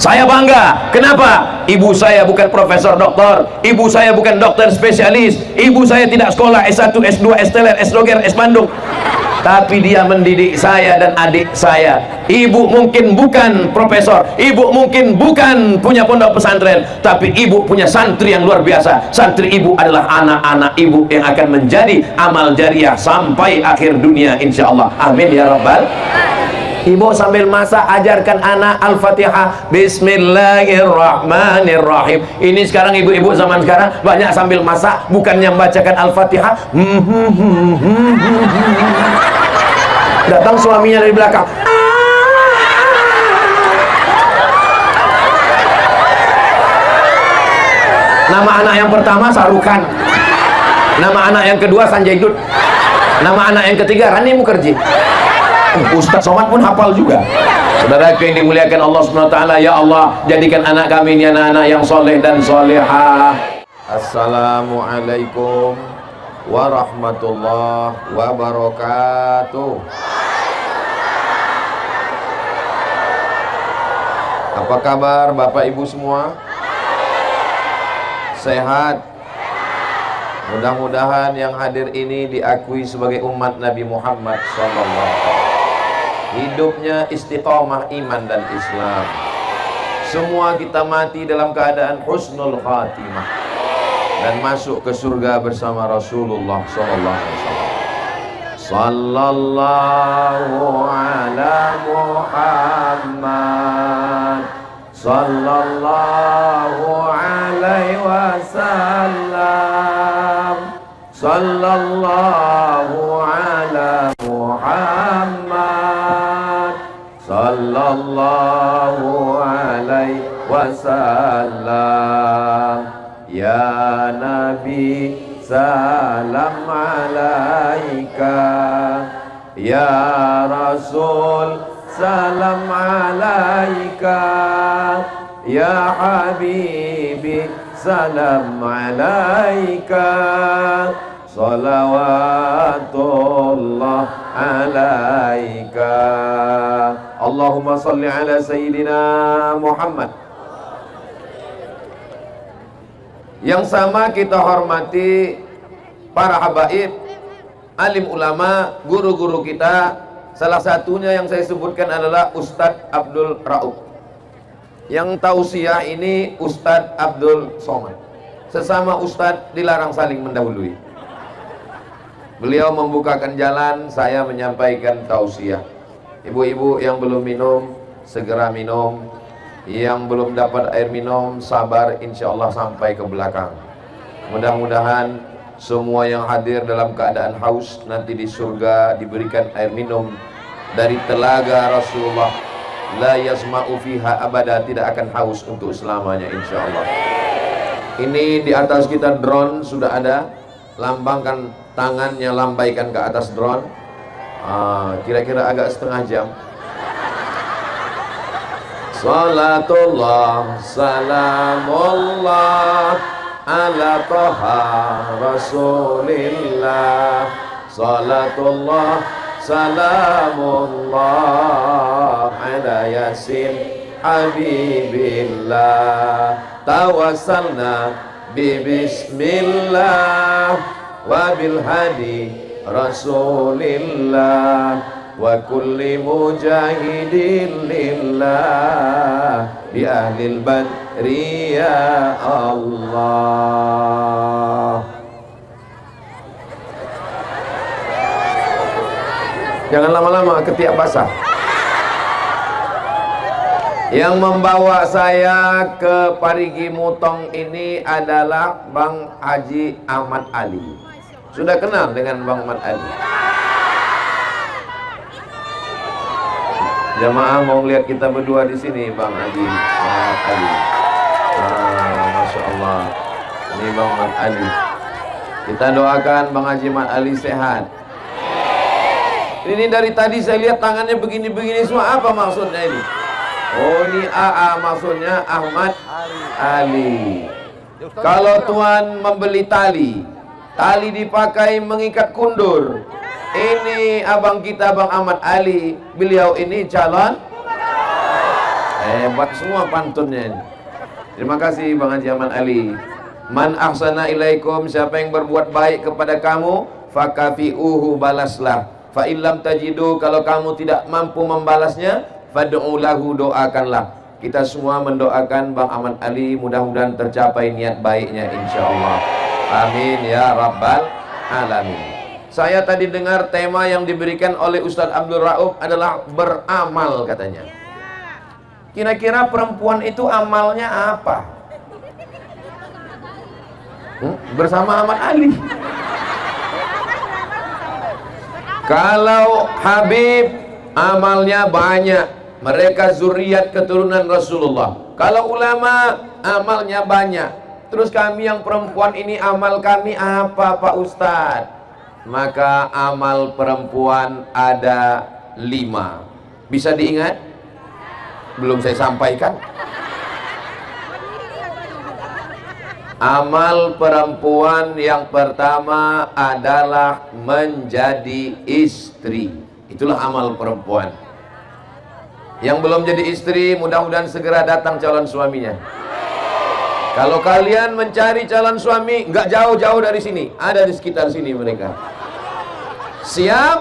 Saya bangga. Kenapa? Ibu saya bukan profesor doktor, ibu saya bukan dokter spesialis, ibu saya tidak sekolah S1, S2, S-teler, S-doger, S-bandung, tapi dia mendidik saya dan adik saya. Ibu mungkin bukan profesor, ibu mungkin bukan punya pondok pesantren, tapi ibu punya santri yang luar biasa. Santri ibu adalah anak-anak ibu yang akan menjadi amal jariah sampai akhir dunia, insya Allah. Amin ya rabbal. Ibu sambil masak ajarkan anak Al-Fatihah, Bismillahirrahmanirrahim. Ini sekarang ibu-ibu zaman sekarang banyak sambil masak bukannya membacakan Al-Fatihah, datang suaminya dari belakang, nama anak yang pertama Sarukan, nama anak yang kedua Sanjay Dutt, nama anak yang ketiga Rani Mukherjee. Ustaz Somad pun hafal juga. Saudara yang dimuliakan Allah SWT, ya Allah, jadikan anak kami ini anak-anak yang soleh dan solehah. Assalamualaikum warahmatullahi wabarakatuh. Apa kabar Bapak Ibu semua? Sehat? Mudah-mudahan yang hadir ini diakui sebagai umat Nabi Muhammad SAW. Hidupnya istiqamah iman dan Islam. Semua kita mati dalam keadaan husnul khatimah dan masuk ke surga bersama Rasulullah SAW. Sallallahu ala Muhammad, sallallahu alaihi wasallam, sallallahu ala Muhammad, sallallahu alaihi wasallam. Ya Nabi salam alaika, ya Rasul salam alaika, ya Habibi salam alaika, salawatullah alaika. Allahumma salli ala Sayyidina Muhammad. Yang sama kita hormati para habaib, alim ulama, guru-guru kita. Salah satunya yang saya sebutkan adalah Ustadz Abdul Rauf. Yang tausiah ini Ustadz Abdul Somad. Sesama Ustadz dilarang saling mendahului. Beliau membukakan jalan, saya menyampaikan tausiah. Ibu-ibu yang belum minum, segera minum. Yang belum dapat air minum, sabar, insya Allah sampai ke belakang. Mudah-mudahan semua yang hadir dalam keadaan haus nanti di surga diberikan air minum dari telaga Rasulullah. La yasma'u fiha abada, tidak akan haus untuk selamanya, insya Allah. Ini di atas kita drone sudah ada. Lambangkan tangannya, lambaikan ke atas drone. Kira-kira agak setengah jam. Salatullah salamullah ala toha rasulillah. Salatullah salamullah ala yasin habibillah. Tawassalna bi bismillah wa bil hadi rasulillah wa kulli mujahidin lillah bi ahlil badri ya Allah. Jangan lama-lama, ketiak basah. Yang membawa saya ke Parigi Mutong ini adalah Bang Haji Ahmad Ali. Sudah kenal dengan Bang Ahmad Ali? Jamaah mau lihat kita berdua di sini, Bang Haji Ahmad Ali. Masya Allah, ini Bang Ahmad Ali. Kita doakan Bang Haji Ahmad Ali sehat. Ini dari tadi saya lihat tangannya begini-begini semua. Apa maksudnya ini? Oh, ini AA, maksudnya Ahmad Ali. Kalau Tuhan membeli tali, tali dipakai mengikat kundur. Ini abang kita, Bang Ahmad Ali. Beliau ini calon. Hebat semua pantunnya ini. Terima kasih Bang Haji Ahmad Ali. Man ahsana ilaikum, siapa yang berbuat baik kepada kamu, fakafi'uhu, balaslah. Fa illam tajidu, kalau kamu tidak mampu membalasnya, fad'u lahu, doakanlah. Kita semua mendoakan Bang Ahmad Ali, mudah-mudahan tercapai niat baiknya insyaallah. Amin ya rabbal alamin. Saya tadi dengar tema yang diberikan oleh Ustadz Abdul Rauf adalah beramal katanya. Kira-kira perempuan itu amalnya apa? Bersama Ahmad Ali. Kalau Habib amalnya banyak, mereka zuriat keturunan Rasulullah. Kalau ulama amalnya banyak. Terus kami yang perempuan ini amal kami apa Pak Ustadz? Maka amal perempuan ada 5. Bisa diingat? Belum saya sampaikan. Amal perempuan yang pertama adalah menjadi istri. Itulah amal perempuan. Yang belum jadi istri, mudah-mudahan segera datang calon suaminya. Kalau kalian mencari calon suami, nggak jauh-jauh dari sini, ada di sekitar sini mereka. Siap?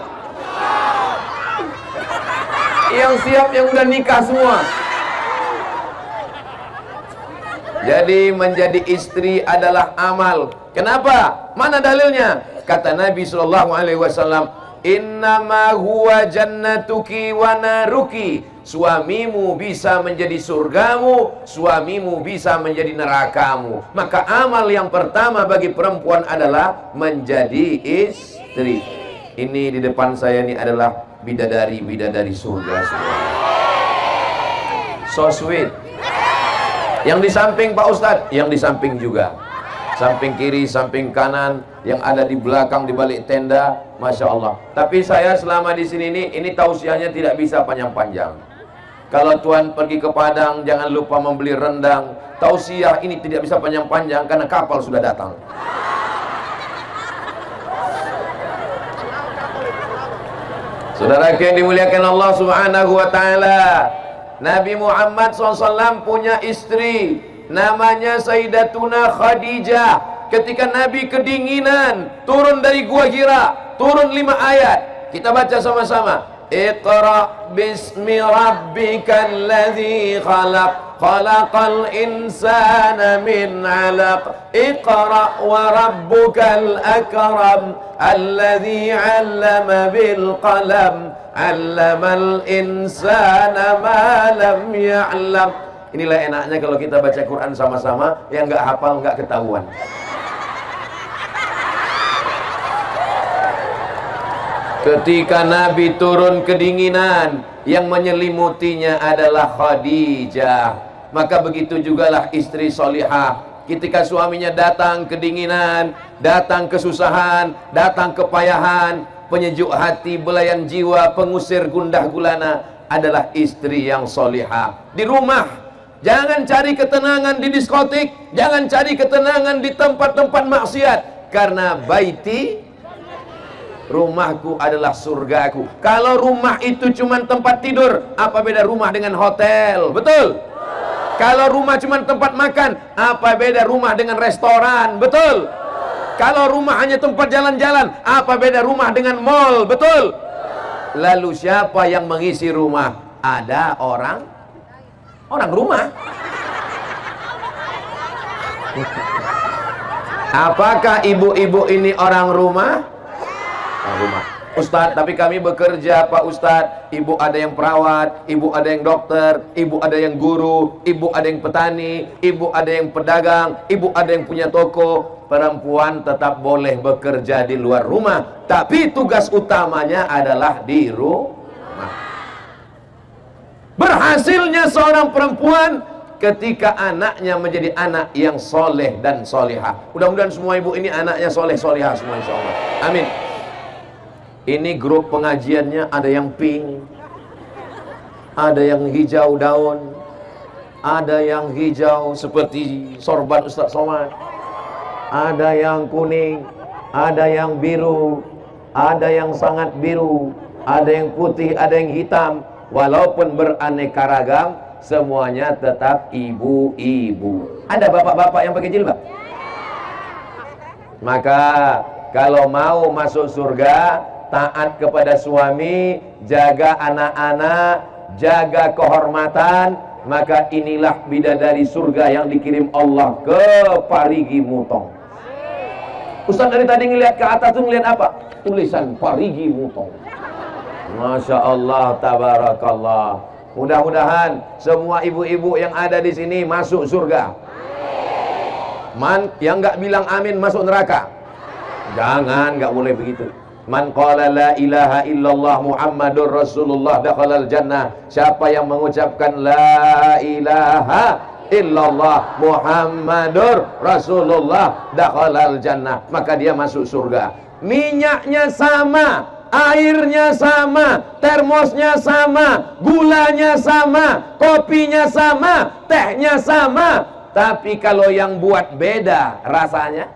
Yang siap, yang udah nikah semua. Jadi menjadi istri adalah amal. Kenapa? Mana dalilnya? Kata Nabi SAW, innama huwa jannatuki wa naruki. Suamimu bisa menjadi surgamu, suamimu bisa menjadi nerakamu. Maka amal yang pertama bagi perempuan adalah menjadi istri. Ini di depan saya ini adalah bidadari-bidadari surga semua. So sweet. Yang di samping Pak Ustadz, yang di samping juga, samping kiri, samping kanan, yang ada di belakang, di balik tenda, masya Allah. Tapi saya selama di sini ini tausiahnya tidak bisa panjang-panjang. Kalau Tuhan pergi ke Padang, jangan lupa membeli rendang. Tausiah ini tidak bisa panjang-panjang karena kapal sudah datang. Saudara yang dimuliakan Allah Subhanahu wa Ta'ala, Nabi Muhammad SAW punya istri namanya Sayyidatuna Khadijah. Ketika Nabi kedinginan, turun dari Gua Hira, turun 5 ayat. Kita baca sama-sama. Iqra bismi rabbikal ladzi khalaq, khalaqal insana min 'alaq. Iqra wa rabbukal akram, alladzi 'allama bil qalam, 'allamal insana ma lam ya'lam. Inilah enaknya kalau kita baca Quran sama-sama, yang nggak hafal nggak ketahuan. Ketika Nabi turun kedinginan, yang menyelimutinya adalah Khadijah. Maka begitu jugalah istri solihah. Ketika suaminya datang kedinginan, datang kesusahan, datang kepayahan, penyejuk hati, belayan jiwa, pengusir gundah gulana, adalah istri yang solihah. Di rumah, jangan cari ketenangan di diskotik, jangan cari ketenangan di tempat-tempat maksiat. Karena baiti, rumahku adalah surgaku. Kalau rumah itu cuma tempat tidur, apa beda rumah dengan hotel? Betul? Kalau rumah cuma tempat makan, apa beda rumah dengan restoran? Betul? Kalau rumah hanya tempat jalan-jalan, apa beda rumah dengan mall? Betul? Lalu siapa yang mengisi rumah? Ada orang rumah. Apakah ibu-ibu ini orang rumah? Rumah. Ustadz, tapi kami bekerja Pak Ustadz. Ibu ada yang perawat, ibu ada yang dokter, ibu ada yang guru, ibu ada yang petani, ibu ada yang pedagang, ibu ada yang punya toko. Perempuan tetap boleh bekerja di luar rumah, tapi tugas utamanya adalah di rumah. Berhasilnya seorang perempuan ketika anaknya menjadi anak yang soleh dan solihah. Mudah-mudahan semua ibu ini anaknya soleh solihah semua, insya Allah. Amin. Ini grup pengajiannya ada yang pink, ada yang hijau daun, ada yang hijau seperti sorban Ustaz Somad, ada yang kuning, ada yang biru, ada yang sangat biru, ada yang putih, ada yang hitam. Walaupun beraneka ragam, semuanya tetap ibu-ibu. Ada bapak-bapak yang pakai jilbab? Maka kalau mau masuk surga, taat kepada suami, jaga anak-anak, jaga kehormatan, maka inilah bidadari surga yang dikirim Allah ke Parigi Mutong. Ustaz dari tadi ngelihat ke atas tuh ngelihat apa? Tulisan Parigi Mutong. Masya Allah, tabarakallah. Mudah-mudahan semua ibu-ibu yang ada di sini masuk surga. Yang nggak bilang amin masuk neraka. Jangan, nggak boleh begitu. Man qala la ilaha illallah Muhammadur Rasulullah dakhalal jannah. Siapa yang mengucapkan la ilaha illallah Muhammadur Rasulullah dakhalal jannah, maka dia masuk surga. Minyaknya sama, airnya sama, termosnya sama, gulanya sama, kopinya sama, tehnya sama. Tapi kalau yang buat beda rasanya.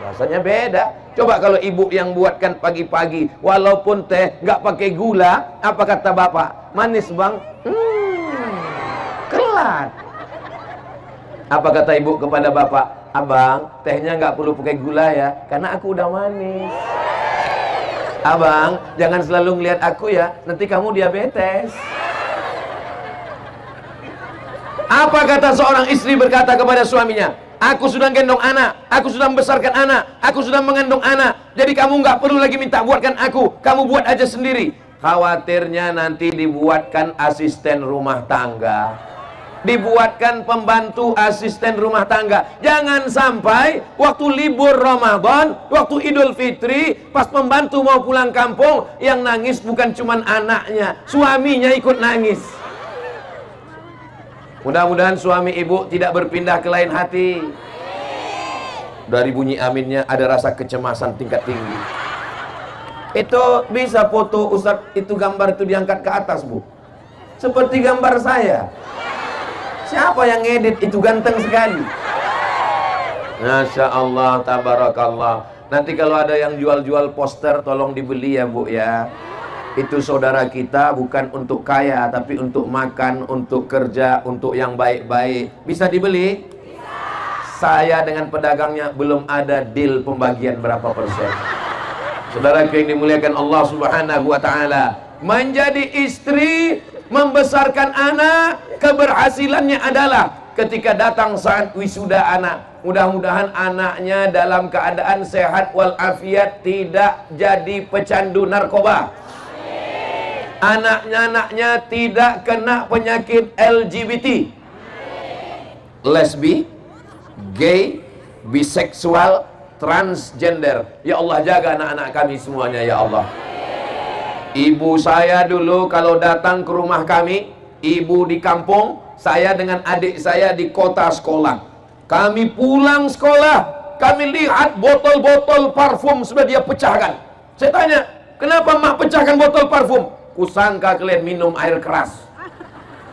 Rasanya beda. Coba kalau ibu yang buatkan pagi-pagi, walaupun teh nggak pakai gula, apa kata bapak? Manis bang? Kelat. Apa kata ibu kepada bapak? Abang, tehnya nggak perlu pakai gula ya, karena aku udah manis. Abang, jangan selalu ngelihat aku ya, nanti kamu diabetes. Apa kata seorang istri berkata kepada suaminya? Aku sudah gendong anak, aku sudah membesarkan anak, aku sudah mengandung anak. Jadi kamu nggak perlu lagi minta buatkan aku, kamu buat aja sendiri. Khawatirnya nanti dibuatkan asisten rumah tangga, dibuatkan pembantu asisten rumah tangga. Jangan sampai waktu libur Ramadan, waktu Idul Fitri, pas pembantu mau pulang kampung, yang nangis bukan cuman anaknya, suaminya ikut nangis. Mudah-mudahan suami ibu tidak berpindah ke lain hati. Dari bunyi aminnya ada rasa kecemasan tingkat tinggi. Itu bisa foto Ustaz, itu gambar itu diangkat ke atas bu, seperti gambar saya. Siapa yang ngedit itu, ganteng sekali. Masya Allah, tabarakallah. Nanti kalau ada yang jual-jual poster tolong dibeli ya bu ya. Itu saudara kita bukan untuk kaya, tapi untuk makan, untuk kerja, untuk yang baik-baik. Bisa dibeli? Bisa. Saya dengan pedagangnya belum ada deal pembagian berapa persen. Saudara yang dimuliakan Allah Subhanahu wa ta'ala, menjadi istri, membesarkan anak, keberhasilannya adalah ketika datang saat wisuda anak. Mudah-mudahan anaknya dalam keadaan sehat walafiat, tidak jadi pecandu narkoba. Anaknya tidak kena penyakit LGBT, lesbi, gay, biseksual, transgender. Ya Allah, jaga anak-anak kami semuanya ya Allah. Ibu saya dulu kalau datang ke rumah kami, ibu di kampung, saya dengan adik saya di kota sekolah. Kami pulang sekolah, kami lihat botol-botol parfum sudah dia pecahkan. Saya tanya, kenapa mak pecahkan botol parfum? Kusangka kalian minum air keras,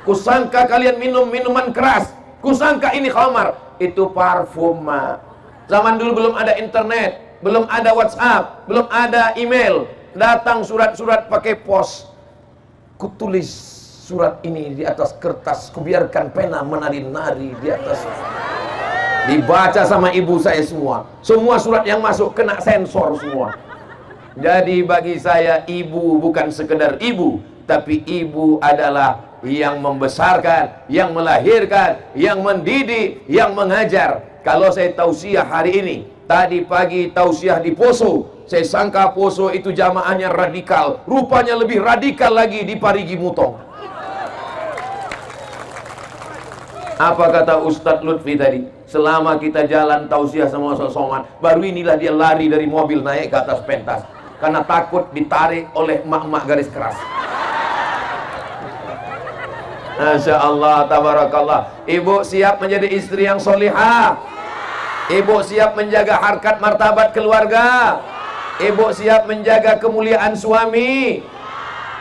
kusangka kalian minum minuman keras, kusangka ini khamar. Itu parfum mak. Zaman dulu belum ada internet, belum ada WhatsApp, belum ada email. Datang surat-surat pakai pos. Kutulis surat ini di atas kertas, kubiarkan pena menari-nari di atas. Dibaca sama ibu saya semua. Semua surat yang masuk kena sensor semua. Jadi bagi saya ibu bukan sekedar ibu, tapi ibu adalah yang membesarkan, yang melahirkan, yang mendidik, yang mengajar. Kalau saya tausiah hari ini, tadi pagi tausiah di Poso, saya sangka Poso itu jamaahnya radikal, rupanya lebih radikal lagi di Parigi Mutong. Apa kata Ustadz Lutfi tadi? Selama kita jalan tausiah sama Ustadz Somad, baru inilah dia lari dari mobil naik ke atas pentas, karena takut ditarik oleh emak-emak garis keras. Masya Allah, tabarakallah. Ibu siap menjadi istri yang solihah? Ibu siap menjaga harkat martabat keluarga? Ibu siap menjaga kemuliaan suami?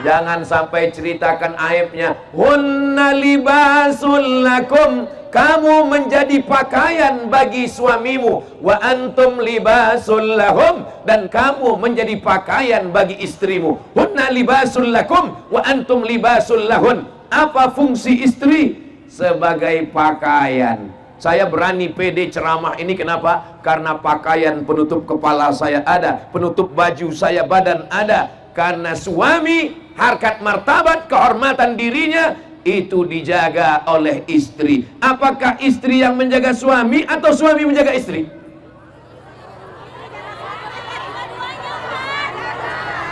Jangan sampai ceritakan aibnya. Hunna libasul lakum, kamu menjadi pakaian bagi suamimu. Wa antum libasul lahum, dan kamu menjadi pakaian bagi istrimu. Hunna libasul lakum wa antum libasul lahun. Apa fungsi istri? Sebagai pakaian. Saya berani pede ceramah ini kenapa? Karena pakaian penutup kepala saya ada, penutup baju saya badan ada. Karena suami, harkat martabat, kehormatan dirinya itu dijaga oleh istri. Apakah istri yang menjaga suami atau suami menjaga istri?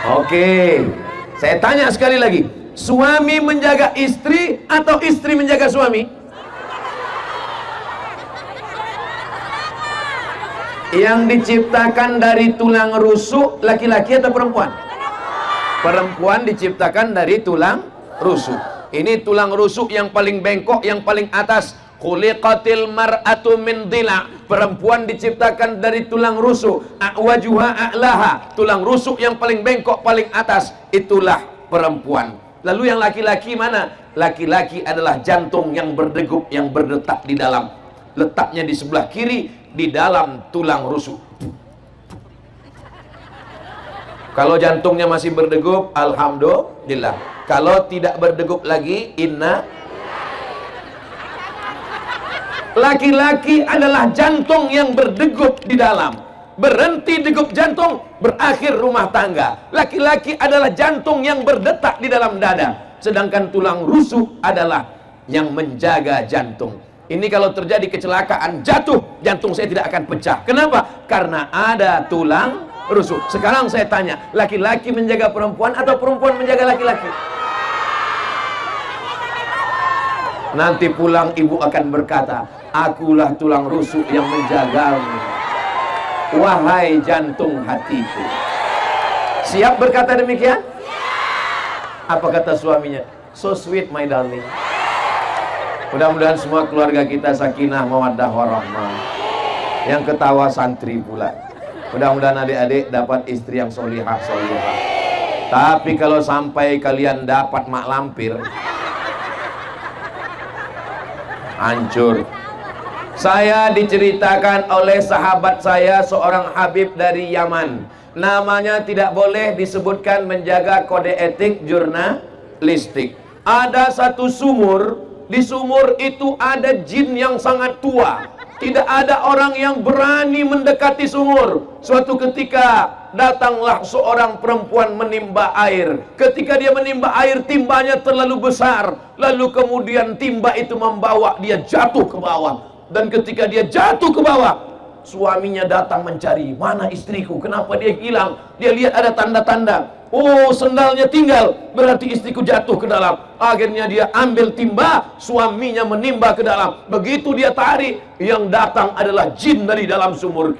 Oke, saya tanya sekali lagi, suami menjaga istri atau istri menjaga suami? Yang diciptakan dari tulang rusuk laki-laki atau perempuan? Perempuan diciptakan dari tulang rusuk. Ini tulang rusuk yang paling bengkok, yang paling atas. Khuliqatil mar'atu min dhila. Perempuan diciptakan dari tulang rusuk. A'wajuha a'laha. Tulang rusuk yang paling bengkok, paling atas. Itulah perempuan. Lalu yang laki-laki mana? Laki-laki adalah jantung yang berdegup, yang berdetak di dalam. Letaknya di sebelah kiri, di dalam tulang rusuk. Kalau jantungnya masih berdegup, alhamdulillah. Kalau tidak berdegup lagi, inna. Laki-laki adalah jantung yang berdegup di dalam. Berhenti degup jantung, berakhir rumah tangga. Laki-laki adalah jantung yang berdetak di dalam dada. Sedangkan tulang rusuk adalah yang menjaga jantung. Ini kalau terjadi kecelakaan, jatuh, jantung saya tidak akan pecah. Kenapa? Karena ada tulang rusuk. Sekarang saya tanya, laki-laki menjaga perempuan atau perempuan menjaga laki-laki? Nanti pulang ibu akan berkata, akulah tulang rusuk yang menjagamu, wahai jantung hatiku. Siap berkata demikian? Apa kata suaminya? So sweet my darling. Mudah-mudahan semua keluarga kita sakinah mawaddah warahmah. Yang ketawa santri pula. Mudah-mudahan adik-adik dapat istri yang solihah. Tapi kalau sampai kalian dapat mak lampir, hancur. Saya diceritakan oleh sahabat saya, seorang Habib dari Yaman. Namanya tidak boleh disebutkan, menjaga kode etik jurnalistik. Ada satu sumur, di sumur itu ada jin yang sangat tua. Tidak ada orang yang berani mendekati sumur. Suatu ketika datanglah seorang perempuan menimba air. Ketika dia menimba air, timbanya terlalu besar. Lalu kemudian timba itu membawa dia jatuh ke bawah. Dan ketika dia jatuh ke bawah, suaminya datang mencari, mana istriku, kenapa dia hilang? Dia lihat ada tanda-tanda, oh sendalnya tinggal, berarti istriku jatuh ke dalam. Akhirnya dia ambil timba, suaminya menimba ke dalam. Begitu dia tarik, yang datang adalah jin dari dalam sumur.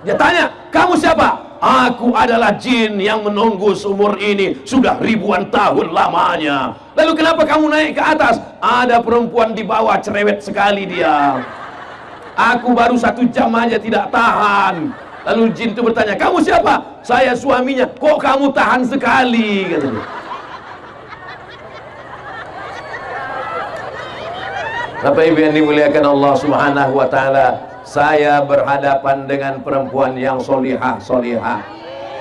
Dia tanya, kamu siapa? Aku adalah jin yang menunggu sumur ini sudah ribuan tahun lamanya. Lalu kenapa kamu naik ke atas? Ada perempuan di bawah, cerewet sekali dia. Aku baru 1 jam aja tidak tahan. Lalu jin itu bertanya, kamu siapa? Saya suaminya. Kok kamu tahan sekali? Katanya. Bapak Ibu yang dimuliakan Allah Subhanahu wa Ta'ala, saya berhadapan dengan perempuan yang solihah.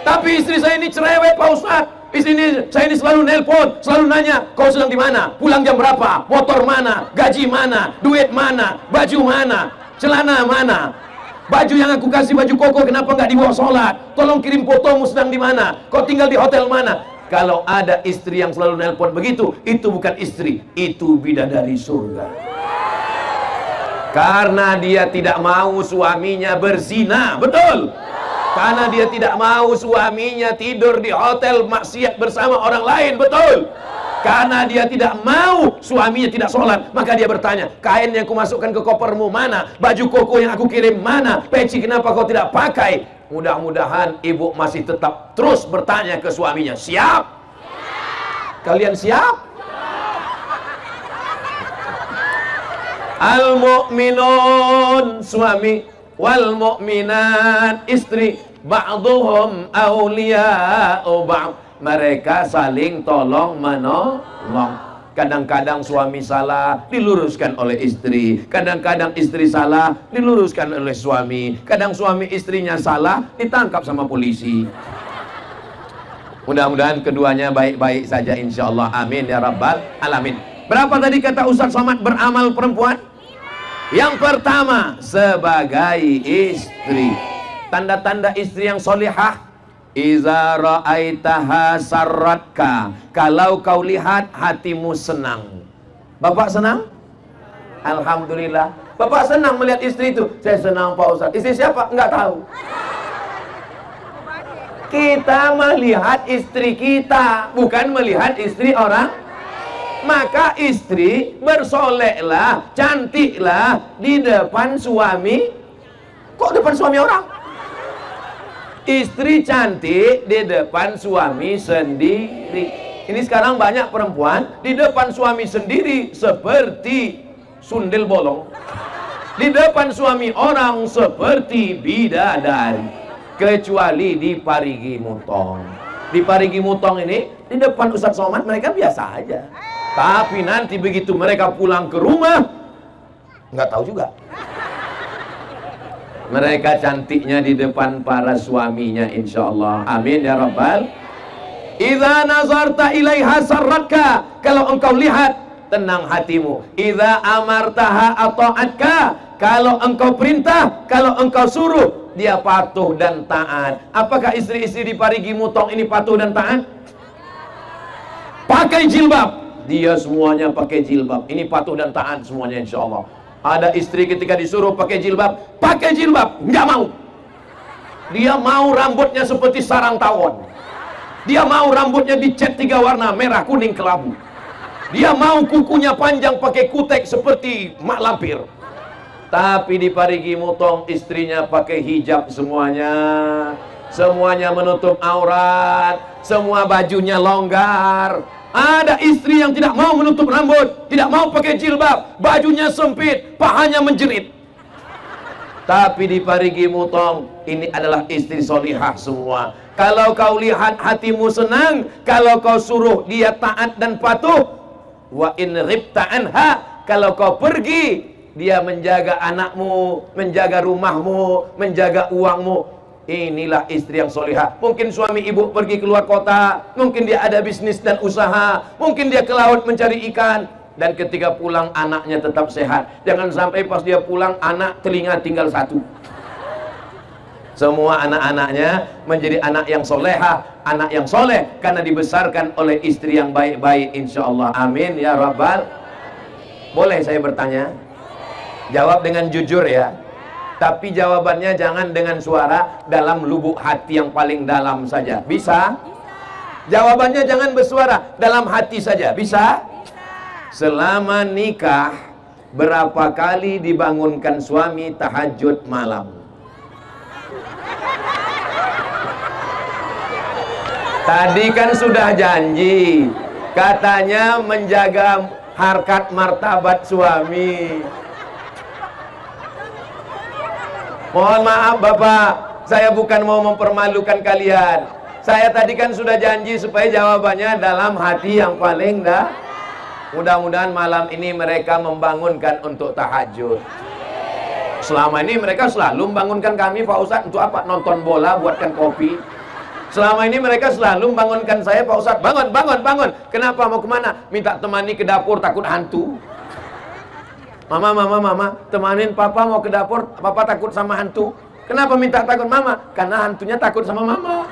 Tapi istri saya ini cerewet, Pak Ustadz. Saya ini selalu nelpon, selalu nanya, kau sedang di mana? Pulang jam berapa? Motor mana? Gaji mana? Duit mana? Baju mana? Celana mana? Baju yang aku kasih baju koko, kenapa nggak dibawa sholat? Tolong kirim fotomu sedang di mana? Kau tinggal di hotel mana? Kalau ada istri yang selalu nelpon begitu, itu bukan istri, itu bidadari surga. Karena dia tidak mau suaminya berzina, betul? Karena dia tidak mau suaminya tidur di hotel maksiat bersama orang lain, betul? Karena dia tidak mau suaminya tidak sholat, maka dia bertanya, kain yang aku masukkan ke kopermu mana? Baju koko yang aku kirim mana? Peci kenapa kau tidak pakai? Mudah-mudahan ibu masih tetap terus bertanya ke suaminya. Siap? Kalian siap? Al-mu'minun suami, wal mu'minat istri, ba'duhum awliya'u ba'd. Mereka saling tolong menolong. Kadang-kadang suami salah, diluruskan oleh istri. Kadang-kadang istri salah, diluruskan oleh suami. Kadang suami istrinya salah, ditangkap sama polisi. Mudah-mudahan keduanya baik-baik saja insyaallah. Amin ya rabbal alamin. Berapa tadi kata Ustaz Somad beramal perempuan? Yang pertama, sebagai istri. Tanda-tanda istri yang solihah, iza ra'aitaha sarratka, kalau kau lihat hatimu senang. Bapak senang? Alhamdulillah. Bapak senang melihat istri itu. Saya senang Pak Ustaz. Istri siapa? Enggak tahu. Kita melihat istri kita, bukan melihat istri orang. Maka istri bersoleklah, cantiklah di depan suami. Kok depan suami orang? Istri cantik di depan suami sendiri. Ini sekarang banyak perempuan di depan suami sendiri seperti sundel bolong, di depan suami orang seperti bidadari. Kecuali di Parigi Mutong. Di Parigi Mutong ini, di depan Ustaz Somad mereka biasa aja. Tapi nanti begitu mereka pulang ke rumah, nggak tahu juga. Mereka cantiknya di depan para suaminya insyaallah. Amin ya rabbal. Idza nazarta ilaiha sarratka, kalau engkau lihat tenang hatimu. Idza amartaha ata'atka, kalau engkau perintah, kalau engkau suruh, dia patuh dan taat. Apakah istri-istri di Parigi Mutong ini patuh dan taat? Pakai jilbab, dia semuanya pakai jilbab. Ini patuh dan taat semuanya insyaallah. Ada istri ketika disuruh pakai jilbab, nggak mau. Dia mau rambutnya seperti sarang tawon. Dia mau rambutnya dicat 3 warna, merah, kuning, kelabu. Dia mau kukunya panjang pakai kutek seperti mak lampir. Tapi di Parigi Mutong istrinya pakai hijab semuanya. Semuanya menutup aurat, semua bajunya longgar. Ada istri yang tidak mau menutup rambut, tidak mau pakai jilbab, bajunya sempit, pahanya menjerit. Tapi di Parigi Mutong ini adalah istri solihah semua. Kalau kau lihat hatimu senang, kalau kau suruh dia taat dan patuh. Wa in ribta anha, kalau kau pergi, dia menjaga anakmu, menjaga rumahmu, menjaga uangmu. Inilah istri yang solihah. Mungkin suami ibu pergi keluar kota, mungkin dia ada bisnis dan usaha, mungkin dia ke laut mencari ikan, dan ketika pulang anaknya tetap sehat. Jangan sampai pas dia pulang anak telinga tinggal 1. Semua anak-anaknya menjadi anak yang solehah, anak yang soleh, karena dibesarkan oleh istri yang baik-baik insyaallah. Amin ya rabbal. Boleh saya bertanya? Jawab dengan jujur ya. Tapi jawabannya jangan dengan suara, dalam lubuk hati yang paling dalam saja. Bisa? Jawabannya jangan bersuara, dalam hati saja. Bisa? Selama nikah, berapa kali dibangunkan suami tahajud malam? Tadi kan sudah janji, katanya menjaga harkat martabat suami. Mohon maaf Bapak, saya bukan mau mempermalukan kalian. Saya tadi kan sudah janji supaya jawabannya dalam hati yang paling dah. Mudah-mudahan malam ini mereka membangunkan untuk tahajud. Selama ini mereka selalu membangunkan kami, Pak Ustadz, untuk apa? Nonton bola, buatkan kopi. Selama ini mereka selalu membangunkan saya, Pak Ustadz, bangun, bangun, bangun. Kenapa? Mau kemana? Minta temani ke dapur, takut hantu. Mama, temanin papa mau ke dapur, papa takut sama hantu. Kenapa minta takut mama? Karena hantunya takut sama mama.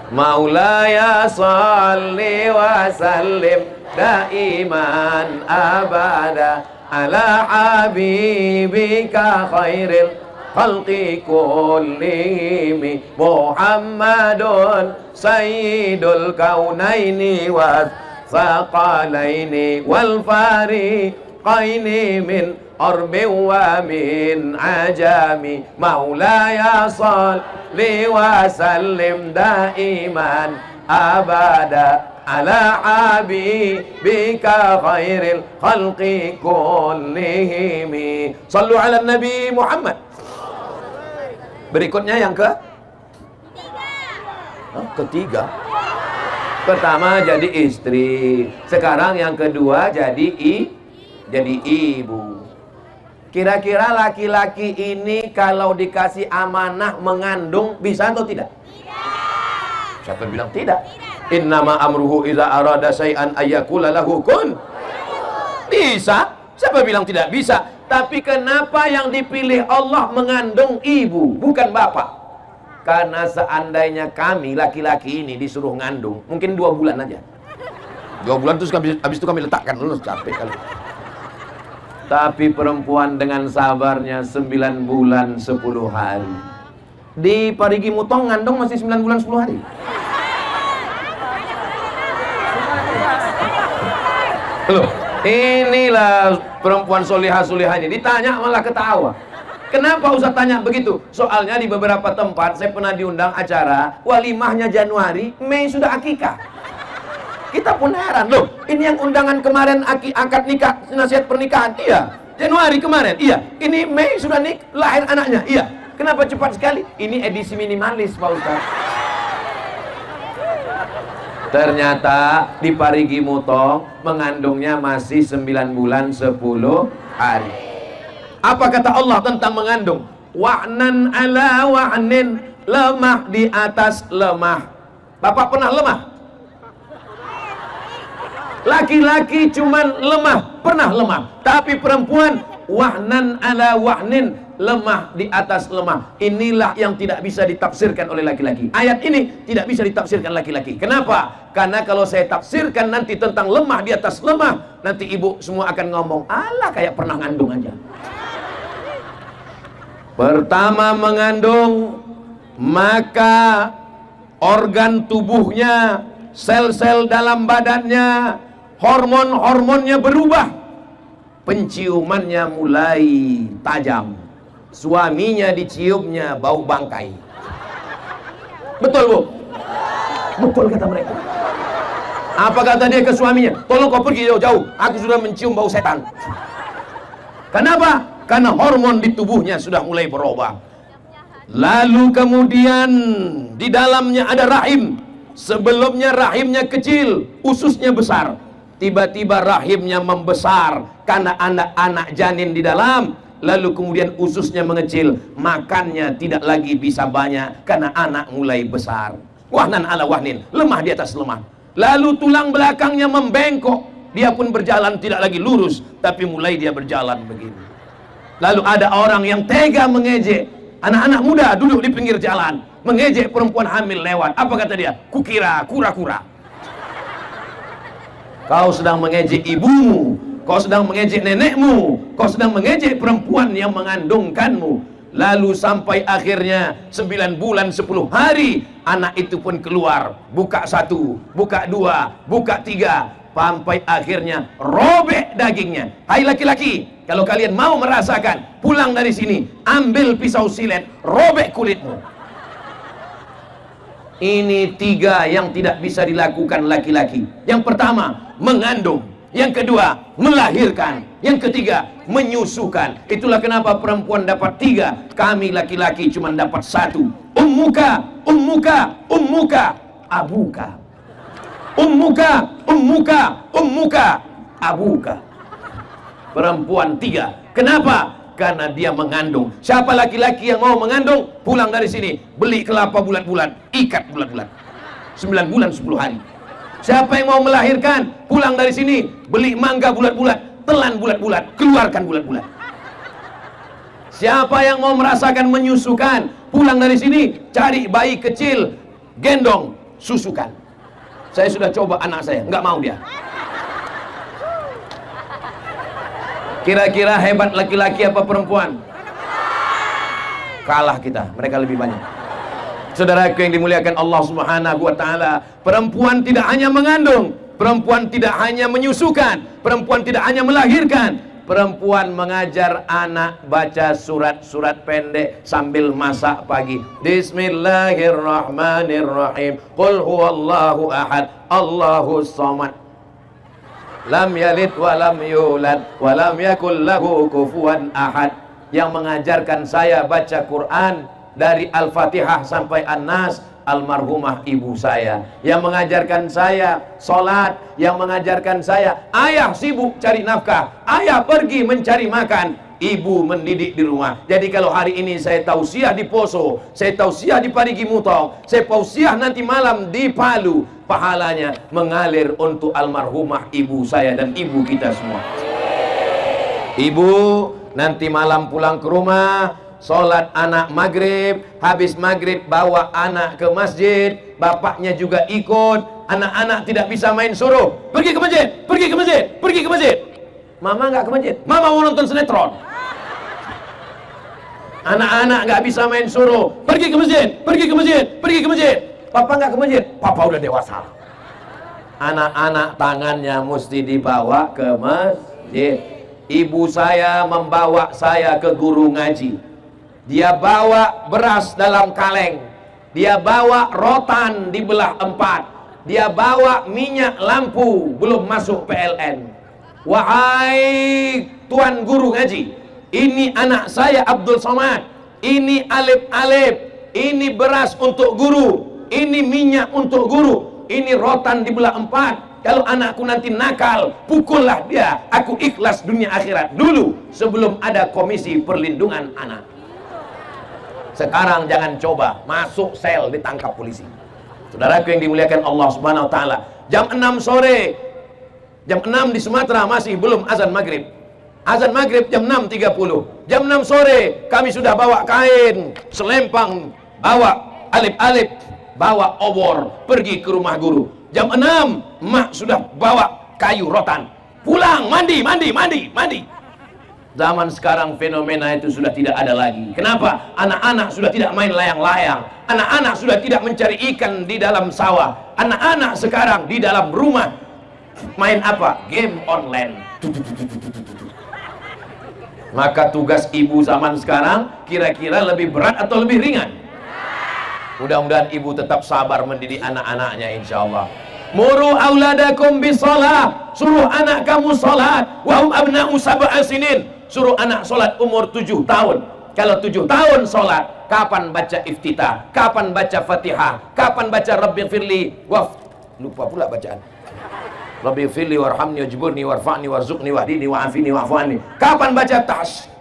Maulaya salli wa sallim daiman abada ala habibika khairil khalqi kullihim Muhammadun sayyidul kaunaini wa thaqalaini wal fariqaini min arbi wa min ajami maulaya salli wa sallim daiman abada ala habibika khairil khalqi kullihim. Sallu ala Nabi Muhammad. Berikutnya yang ketiga. Pertama jadi istri, sekarang yang kedua jadi ibu. Kira-kira laki-laki ini kalau dikasih amanah mengandung bisa atau tidak? Tidak. Siapa bilang tidak? Innama amruhu idza arada syai'an ayyakula lahu kun. Bisa. Siapa bilang tidak bisa? Tapi kenapa yang dipilih Allah mengandung ibu, bukan bapak? Karena seandainya kami laki-laki ini disuruh ngandung, mungkin 2 bulan aja. 2 bulan terus habis itu kami letakkan dulu, capek kali. Tapi perempuan dengan sabarnya 9 bulan 10 hari. Di Parigi Mutong ngandung masih 9 bulan 10 hari. Loh, inilah perempuan solihah-solihah ini. Ditanya malah ketawa. Kenapa Ustaz tanya begitu? Soalnya di beberapa tempat saya pernah diundang acara walimahnya Januari, Mei sudah akikah. Kita pun heran, loh, ini yang undangan kemarin akad nikah, nasihat pernikahan, iya. Januari kemarin, iya. Ini Mei sudah lahir anaknya, iya. Kenapa cepat sekali? Ini edisi minimalis, Pak Ustaz. Ternyata di Parigi Mutong mengandungnya masih 9 bulan 10 hari. Apa kata Allah tentang mengandung? Wa'nan ala wa'nin, lemah di atas lemah. Bapak pernah lemah? Laki-laki cuman lemah, pernah lemah. Tapi perempuan wahnan ala wahnin, lemah di atas lemah. Inilah yang tidak bisa ditafsirkan oleh laki-laki. Ayat ini tidak bisa ditafsirkan laki-laki. Kenapa? Karena kalau saya tafsirkan nanti tentang lemah di atas lemah, nanti ibu semua akan ngomong, alah kayak pernah ngandung aja. Pertama mengandung, maka organ tubuhnya, sel-sel dalam badannya, hormon-hormonnya berubah. Penciumannya mulai tajam. Suaminya diciumnya bau bangkai. Betul, Bu? Betul kata mereka. Apa kata dia ke suaminya? Tolong kau pergi jauh-jauh, aku sudah mencium bau setan. Kenapa? Karena hormon di tubuhnya sudah mulai berubah. Lalu kemudian di dalamnya ada rahim. Sebelumnya rahimnya kecil, ususnya besar. Tiba-tiba rahimnya membesar karena anak-anak janin di dalam. Lalu kemudian ususnya mengecil, makannya tidak lagi bisa banyak karena anak mulai besar. Wahnan ala wahnin, lemah di atas lemah. Lalu tulang belakangnya membengkok, dia pun berjalan tidak lagi lurus, tapi mulai dia berjalan begini. Lalu ada orang yang tega mengejek anak-anak muda duduk di pinggir jalan, mengejek perempuan hamil lewat. Apa kata dia? Kukira kura-kura. Kau sedang mengejek ibumu, kau sedang mengejek nenekmu, kau sedang mengejek perempuan yang mengandungkanmu. Lalu sampai akhirnya 9 bulan 10 hari, anak itu pun keluar. Buka 1, buka 2, buka 3, sampai akhirnya robek dagingnya. Hai laki-laki, kalau kalian mau merasakan, pulang dari sini, ambil pisau silet, robek kulitmu. Ini 3 yang tidak bisa dilakukan laki-laki. Yang pertama, mengandung. Yang kedua, melahirkan. Yang ketiga, menyusukan. Itulah kenapa perempuan dapat 3, kami laki-laki cuma dapat 1. Ummuka, ummuka, ummuka, abuka. Ummuka, ummuka, ummuka, abuka. Perempuan 3. Kenapa? Karena dia mengandung. Siapa laki-laki yang mau mengandung, pulang dari sini, beli kelapa bulat-bulat, ikat bulat-bulat. 9 bulan 10 hari. Siapa yang mau melahirkan, pulang dari sini, beli mangga bulat-bulat, telan bulat-bulat, keluarkan bulat-bulat. Siapa yang mau merasakan menyusukan, pulang dari sini, cari bayi kecil, gendong, susukan. Saya sudah coba anak saya, nggak mau dia. Kira-kira hebat laki-laki apa perempuan? Kalah kita, mereka lebih banyak. Saudaraku yang dimuliakan Allah Subhanahu wa taala, perempuan tidak hanya mengandung, perempuan tidak hanya menyusukan, perempuan tidak hanya melahirkan, perempuan mengajar anak baca surat-surat pendek sambil masak pagi. Bismillahirrahmanirrahim. Qul huwallahu ahad, Allahus samad. Lam yalid wa lam yulad wa lam yakul lahu kufuwan ahad. Yang mengajarkan saya baca Quran dari Al-Fatihah sampai An-Nas, almarhumah ibu saya. Yang mengajarkan saya salat, yang mengajarkan saya, ayah sibuk cari nafkah, ayah pergi mencari makan, ibu mendidik di rumah. Jadi kalau hari ini saya tausiah di Poso, saya tausiah di Parigi Mutong, saya tausiah nanti malam di Palu, pahalanya mengalir untuk almarhumah ibu saya dan ibu kita semua. Ibu nanti malam pulang ke rumah, sholat anak maghrib, habis maghrib bawa anak ke masjid, bapaknya juga ikut. Anak-anak tidak bisa main, suruh pergi ke masjid, pergi ke masjid, pergi ke masjid. Mama nggak ke masjid, mama mau nonton sinetron. Anak-anak nggak bisa main, suruh pergi ke masjid, pergi ke masjid, pergi ke masjid. Papa nggak ke masjid, papa udah dewasa. Anak-anak tangannya mesti dibawa ke masjid. Ibu saya membawa saya ke guru ngaji. Dia bawa beras dalam kaleng, dia bawa rotan dibelah 4, dia bawa minyak lampu belum masuk PLN. Wahai tuan guru ngaji, ini anak saya Abdul Somad, ini alif-alif, ini beras untuk guru, ini minyak untuk guru, ini rotan dibelah 4. Kalau anakku nanti nakal, pukullah dia. Aku ikhlas dunia akhirat dulu sebelum ada komisi perlindungan anak. Sekarang jangan coba masuk sel ditangkap polisi. Saudaraku yang dimuliakan Allah Subhanahu wa taala, jam 6 sore, jam 6 di Sumatera masih belum azan maghrib. Azan maghrib jam 6.30. Jam 6 sore kami sudah bawa kain, selempang, bawa alif-alif, bawa obor, pergi ke rumah guru. Jam 6 emak sudah bawa kayu rotan, pulang mandi. Zaman sekarang fenomena itu sudah tidak ada lagi. Kenapa? Anak-anak sudah tidak main layang-layang, anak-anak sudah tidak mencari ikan di dalam sawah. Anak-anak sekarang di dalam rumah main apa? Game online. Maka tugas ibu zaman sekarang kira-kira lebih berat atau lebih ringan? Mudah-mudahan ibu tetap sabar mendidik anak-anaknya, insya Allah. Muru auladakum bisalah, suruh anak kamu salat. Wa hum abna'u sab'a sinin, suruh anak salat umur 7 tahun. Kalau 7 tahun salat, kapan baca iftitah, kapan baca Fatihah, kapan baca Rabbighfirli lupa pula bacaan. Rabbighfirli warhamni wajburni warfa'ni warzuqni wahdini wa'afini wa'fu anni. Kapan baca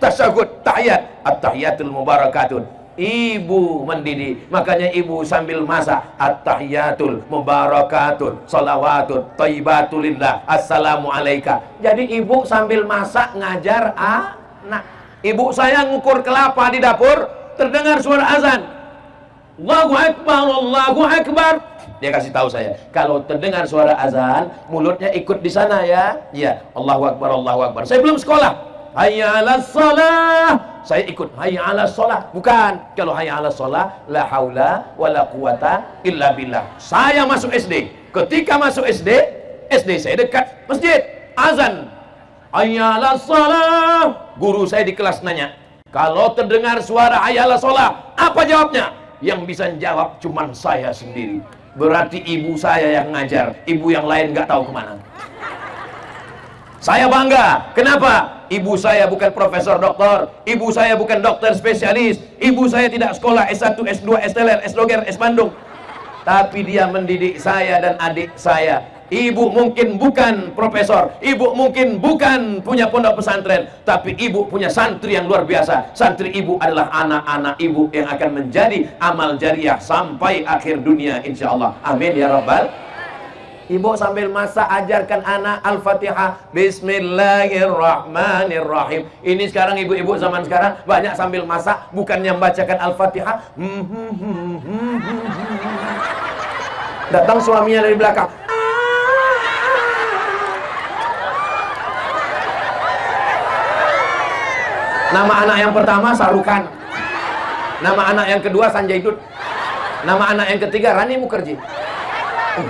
tasyahud, tahiyat, at-tahiyatul mubarakatun. Ibu mendidik, makanya ibu sambil masak at-tahiyatul mubarakatun salawatun thayyibatulillah assalamu alaika. Jadi ibu sambil masak ngajar anak. Ibu saya ngukur kelapa di dapur, terdengar suara azan, Allahu Akbar, Allahu Akbar. Dia kasih tahu saya, kalau terdengar suara azan, mulutnya ikut di sana ya. Iya, Allahu Akbar, Allahu Akbar. Saya belum sekolah. Hayya 'alas shalah, saya ikut hayya 'alas shalah. Bukan, kalau hayya 'alas shalah la haula wala quwata illa billah. Saya masuk SD. Ketika masuk SD saya dekat masjid. Azan hayya 'alas shalah. Guru saya di kelas nanya, kalau terdengar suara hayya 'alas shalah, apa jawabnya? Yang bisa jawab cuman saya sendiri. Berarti ibu saya yang ngajar, ibu yang lain nggak tahu kemana. Saya bangga. Kenapa? Ibu saya bukan profesor doktor, ibu saya bukan dokter spesialis, ibu saya tidak sekolah S1, S2, STLR, S2, S Bandung. Tapi dia mendidik saya dan adik saya. Ibu mungkin bukan profesor, ibu mungkin bukan punya pondok pesantren, tapi ibu punya santri yang luar biasa. Santri ibu adalah anak-anak ibu yang akan menjadi amal jariah sampai akhir dunia, insya Allah. Amin ya rabbal. Ibu sambil masak ajarkan anak Al-Fatihah, Bismillahirrahmanirrahim. Ini sekarang ibu-ibu zaman sekarang banyak sambil masak, bukannya membacakan Al-Fatihah. Datang suaminya dari belakang. Nama anak yang pertama Sarukan, nama anak yang kedua Sanjay Dutt, nama anak yang ketiga Rani Mukherjee.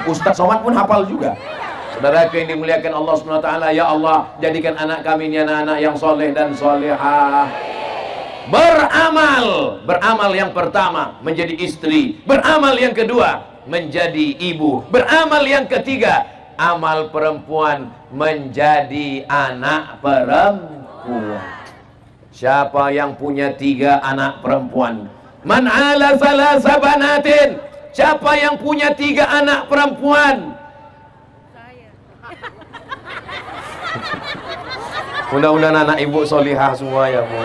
Ustadz Somad pun hafal juga. Saudara yang dimuliakan Allah Subhanahu wa taala, ya Allah, jadikan anak kami ini anak-anak yang soleh dan solehah. Beramal yang pertama menjadi istri, beramal yang kedua menjadi ibu, beramal yang ketiga amal perempuan menjadi anak perempuan. Siapa yang punya 3 anak perempuan? Man ala salasa banatin. Siapa yang punya 3 anak perempuan? Saya. Mudah-mudahan anak ibu solihah semua ya Bu.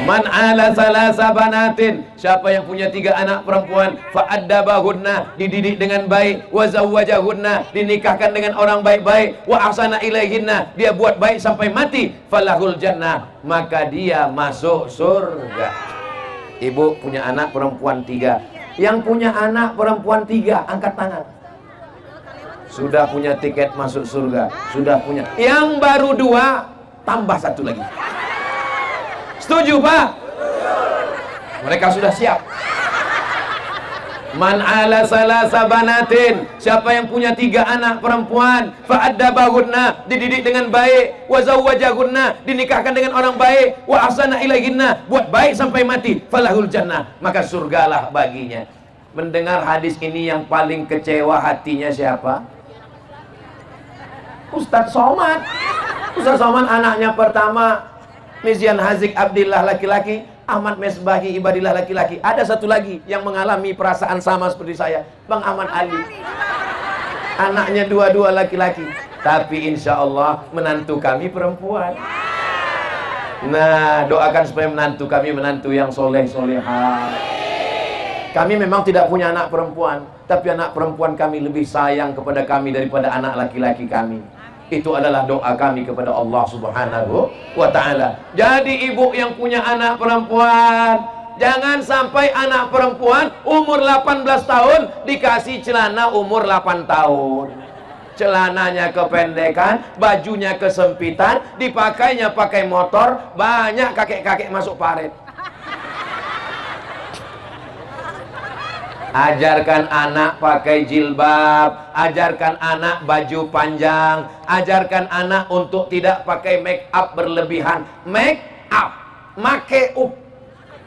Man ala salasa banatin, siapa yang punya 3 anak perempuan, fa'addabahunna, dididik dengan baik, wa zawwajahunna, dinikahkan dengan orang baik-baik, wa ahsana ilaihinna, dia buat baik sampai mati, falahul jannah, maka dia masuk surga. Ibu punya anak perempuan 3. Yang punya anak perempuan 3 angkat tangan. Sudah punya tiket masuk surga. Sudah punya. Yang baru 2 tambah 1 lagi. Setuju Pak? Mereka sudah siap. Man ala salasa banatin, siapa yang punya 3 anak perempuan, fa'addabahunna, dididik dengan baik, wa zawwajahunna, dinikahkan dengan orang baik, wa ahsana ilaihinna, buat baik sampai mati, falahul jannah, maka surgalah baginya. Mendengar hadis ini yang paling kecewa hatinya siapa? Ustadz Somad. Ustadz Somad anaknya pertama Mizian Hazik Abdillah laki-laki, Ahmad Mesbahi Ibadillah laki-laki. Ada satu lagi yang mengalami perasaan sama seperti saya, Bang Ahmad Ali. Anaknya 2 laki-laki. Tapi insya Allah menantu kami perempuan. Nah, doakan supaya menantu kami menantu yang soleh-solehah. Kami memang tidak punya anak perempuan, tapi anak perempuan kami lebih sayang kepada kami daripada anak laki-laki kami. Itu adalah doa kami kepada Allah Subhanahu wa ta'ala. Jadi ibu yang punya anak perempuan, jangan sampai anak perempuan umur 18 tahun dikasih celana umur 8 tahun. Celananya kependekan, bajunya kesempitan, dipakainya pakai motor, banyak kakek-kakek masuk paret. Ajarkan anak pakai jilbab, ajarkan anak baju panjang, ajarkan anak untuk tidak pakai make up berlebihan. Make up, make up,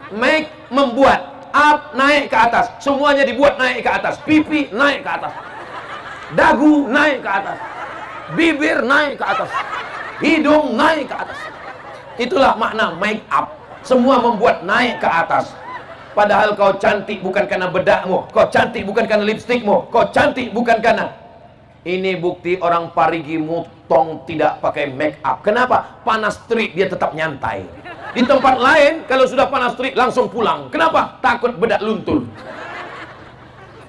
make membuat, up naik ke atas, semuanya dibuat naik ke atas, pipi naik ke atas, dagu naik ke atas, bibir naik ke atas, hidung naik ke atas. Itulah makna make up, semua membuat naik ke atas. Padahal kau cantik bukan karena bedakmu, kau cantik bukan karena lipstikmu, kau cantik bukan karena. Ini bukti orang Parigi Mutong tidak pakai make up. Kenapa? Panas terik dia tetap nyantai. Di tempat lain kalau sudah panas terik langsung pulang. Kenapa? Takut bedak luntur.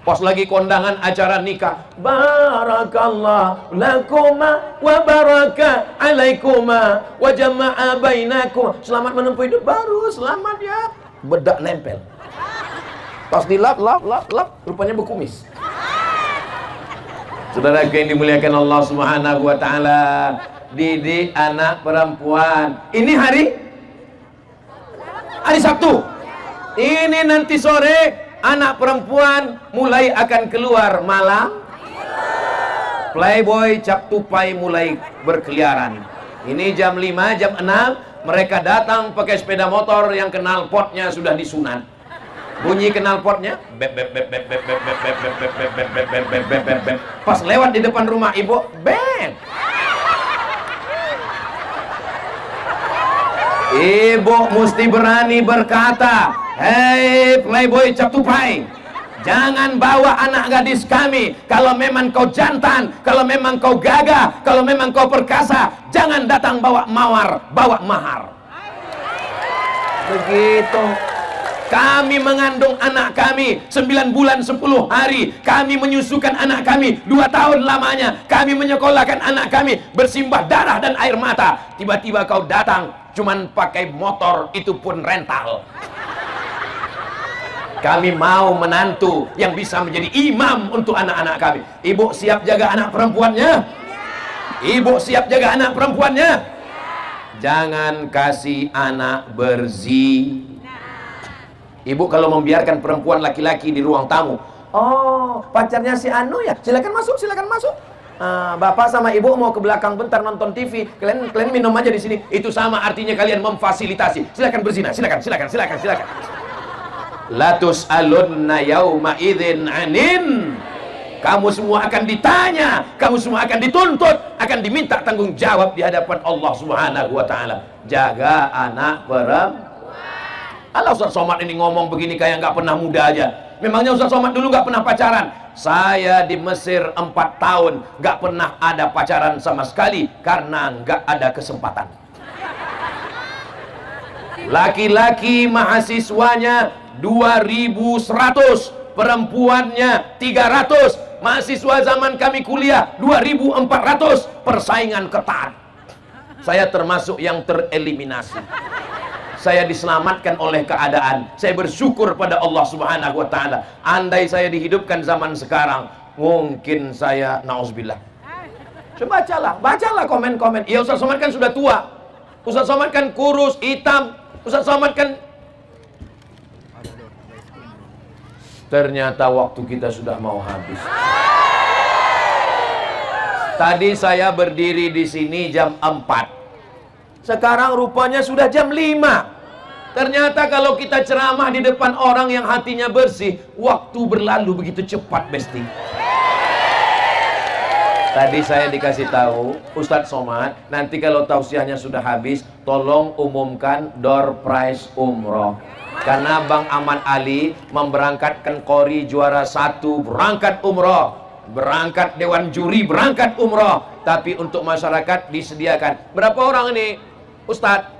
Pas lagi kondangan acara nikah, barakallah lakuma wa baraka alaikuma wa jama'a bainakum. Selamat menempuh hidup baru, selamat ya. Bedak nempel. Pas dilap, lap, rupanya berkumis. Saudara yang dimuliakan Allah Subhanahu wa ta'ala, didik anak perempuan. Ini hari Sabtu. Ini nanti sore anak perempuan mulai akan keluar malam. Playboy cap tupai mulai berkeliaran. Ini jam 5, jam 6 mereka datang pakai sepeda motor yang knalpotnya sudah disunat. Bunyi knalpotnya, pas lewat di depan rumah ibu, bang. Ibu mesti berani berkata, hei playboy cap tupai, jangan bawa anak gadis kami. Kalau memang kau jantan, kalau memang kau gagah, kalau memang kau perkasa, jangan datang bawa mawar, bawa mahar. Begitu. Kami mengandung anak kami 9 bulan 10 hari. Kami menyusukan anak kami 2 tahun lamanya. Kami menyekolahkan anak kami bersimbah darah dan air mata. Tiba-tiba kau datang cuman pakai motor, itu pun rental. Kami mau menantu yang bisa menjadi imam untuk anak-anak kami. Ibu siap jaga anak perempuannya? Ibu siap jaga anak perempuannya? Jangan kasih anak berzina. Ibu kalau membiarkan perempuan laki-laki di ruang tamu, oh pacarnya si Anu ya, silakan masuk, silakan masuk. Bapak sama ibu mau ke belakang bentar nonton TV, kalian minum aja di sini. Itu sama artinya kalian memfasilitasi. Silakan berzina, silakan. Latus alunna yauma idzin anin. Kamu semua akan ditanya, kamu semua akan dituntut, akan diminta tanggung jawab di hadapan Allah Subhanahu wa ta'ala. Jaga anak perempuan. Kalau Ustaz Somad ini ngomong begini kayak nggak pernah muda aja. Memangnya Ustaz Somad dulu nggak pernah pacaran? Saya di Mesir 4 tahun nggak pernah ada pacaran sama sekali karena nggak ada kesempatan. Laki-laki mahasiswanya 2.100, perempuannya 300. Mahasiswa zaman kami kuliah 2.400, persaingan ketat. Saya termasuk yang tereliminasi. Saya diselamatkan oleh keadaan. Saya bersyukur pada Allah Subhanahu wa taala. Andai saya dihidupkan zaman sekarang, mungkin saya nauzubillah. Coba bacalah komen-komen. Ya Ustaz Somad kan sudah tua. Ustaz Somad kan kurus, hitam. Ustaz Somad kan, ternyata waktu kita sudah mau habis. Tadi saya berdiri di sini jam 4. Sekarang rupanya sudah jam 5. Ternyata kalau kita ceramah di depan orang yang hatinya bersih, waktu berlalu begitu cepat, Besti. Tadi saya dikasih tahu, Ustadz Somad, nanti kalau tausiahnya sudah habis, tolong umumkan door prize umroh. Karena Bang Ahmad Ali memberangkatkan Qori juara 1 berangkat umroh, berangkat dewan juri berangkat umroh, tapi untuk masyarakat disediakan. Berapa orang ini, Ustadz?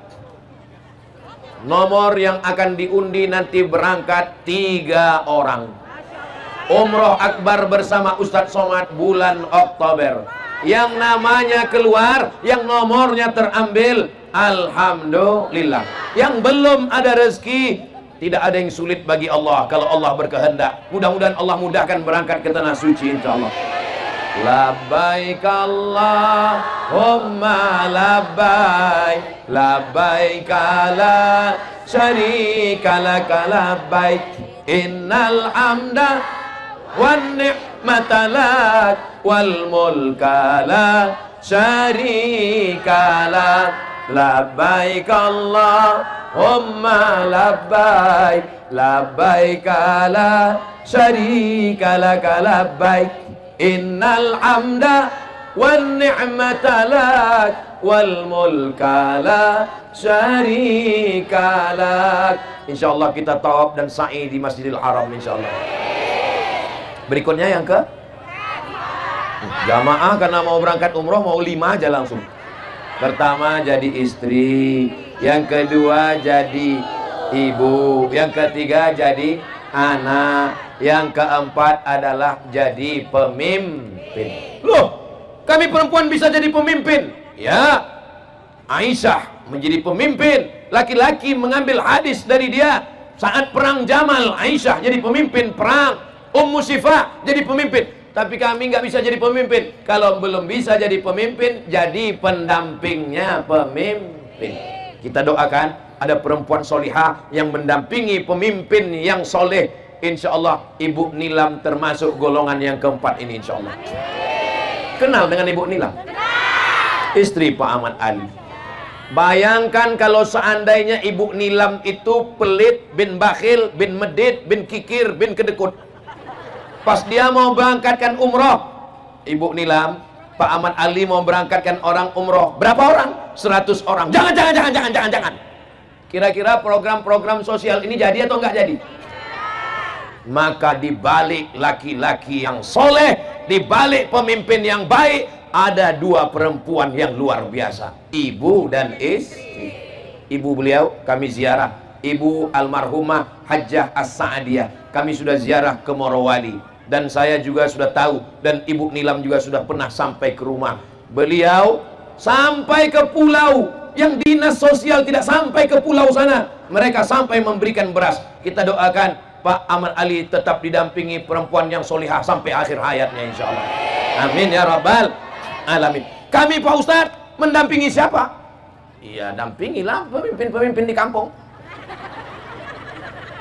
Nomor yang akan diundi nanti berangkat 3 orang. Umroh Akbar bersama Ustadz Somad bulan Oktober. Yang namanya keluar, yang nomornya terambil, alhamdulillah. Yang belum ada rezeki, tidak ada yang sulit bagi Allah kalau Allah berkehendak. Mudah-mudahan Allah mudahkan berangkat ke tanah suci insyaallah. Labbaik Allahumma labbaik, labbaik la syarika laka labbaik, innal hamda wan ni'mata lak wal mulka la syarika lak, labbaik Allahumma labbaik, labbaik la syarika laka labbaik, innal hamda wan ni'mata lak wal mulka la syarika lak. Insyaallah kita tawaf dan sa'i di Masjidil Haram insyaallah. Berikutnya yang ke jamaah, karena mau berangkat umroh mau 5 aja langsung. Pertama jadi istri, yang kedua jadi ibu, yang ketiga jadi anak, yang keempat adalah jadi pemimpin. Loh, kami perempuan bisa jadi pemimpin? Ya, Aisyah menjadi pemimpin. Laki-laki mengambil hadis dari dia saat perang Jamal. Aisyah jadi pemimpin perang. Ummu Syifa jadi pemimpin. Tapi kami nggak bisa jadi pemimpin. Kalau belum bisa jadi pemimpin, jadi pendampingnya pemimpin. Kita doakan ada perempuan solihah yang mendampingi pemimpin yang soleh. Insya Allah Ibu Nilam termasuk golongan yang keempat ini insya Allah. Kenal dengan Ibu Nilam? Istri Pak Ahmad Ali. Bayangkan kalau seandainya Ibu Nilam itu pelit, bin bakhil, bin medit, bin kikir, bin kedekut. Pas dia mau berangkatkan umroh, Ibu Nilam, Pak Ahmad Ali mau berangkatkan orang umroh. Berapa orang? 100 orang. Jangan. Kira-kira program-program sosial ini jadi atau enggak jadi? Maka dibalik laki-laki yang soleh, dibalik pemimpin yang baik, ada 2 perempuan yang luar biasa, ibu dan istri. Ibu beliau kami ziarah, Ibu almarhumah Hajjah As-Sa'adiyah. Kami sudah ziarah ke Morowali. Dan saya juga sudah tahu, dan Ibu Nilam juga sudah pernah sampai ke rumah beliau, sampai ke pulau yang dinas sosial tidak sampai ke pulau sana. Mereka sampai memberikan beras. Kita doakan Pak Ahmad Ali tetap didampingi perempuan yang solihah sampai akhir hayatnya insya Allah. Amin ya rabbal alamin. Kami Pak Ustadz mendampingi siapa? Iya, dampingilah pemimpin-pemimpin di kampung.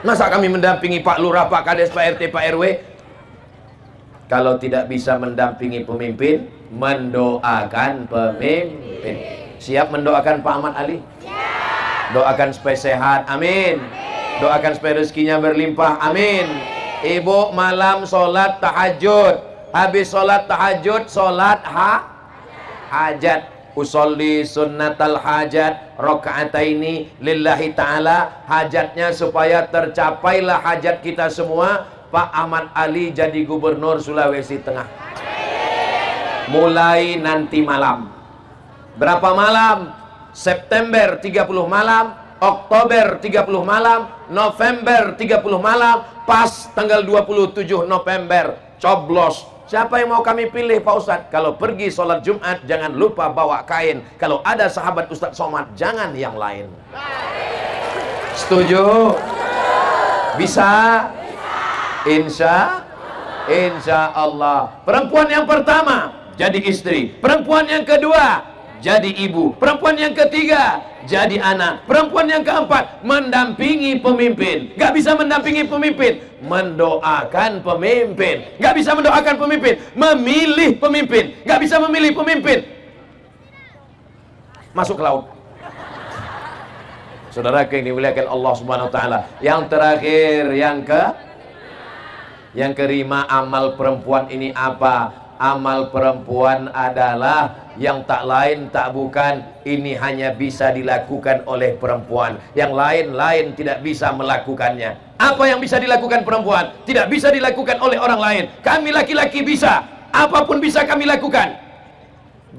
Masa kami mendampingi Pak Lurah, Pak Kades, Pak RT, Pak RW? Kalau tidak bisa mendampingi pemimpin, mendoakan pemimpin. Siap mendoakan Pak Ahmad Ali? Doakan supaya sehat, amin. Doakan supaya rezekinya berlimpah, amin. Ibu malam sholat tahajud, habis sholat tahajud sholat hajat. Usolli sunnatal hajat rakaataini lillahi ta'ala. Hajatnya supaya tercapailah hajat kita semua Pak Ahmad Ali jadi gubernur Sulawesi Tengah. Mulai nanti malam. Berapa malam? September 30 malam, Oktober 30 malam, November 30 malam, pas tanggal 27 November coblos. Siapa yang mau kami pilih Pak Ustadz? Kalau pergi sholat Jumat jangan lupa bawa kain. Kalau ada sahabat Ustadz Somad jangan yang lain. Setuju? Bisa? Insya Allah. Perempuan yang pertama jadi istri, perempuan yang kedua jadi ibu, perempuan yang ketiga jadi anak, perempuan yang keempat mendampingi pemimpin. Gak bisa mendampingi pemimpin, mendoakan pemimpin. Gak bisa mendoakan pemimpin, memilih pemimpin. Gak bisa memilih pemimpin, masuk ke laut. Saudara yang dimuliakan Allah Subhanahu wa taala. Yang terakhir, yang kelima, amal perempuan ini apa? Amal perempuan adalah yang tak lain tak bukan, ini hanya bisa dilakukan oleh perempuan. Yang lain-lain tidak bisa melakukannya. Apa yang bisa dilakukan perempuan tidak bisa dilakukan oleh orang lain. Kami laki-laki bisa, apapun bisa kami lakukan.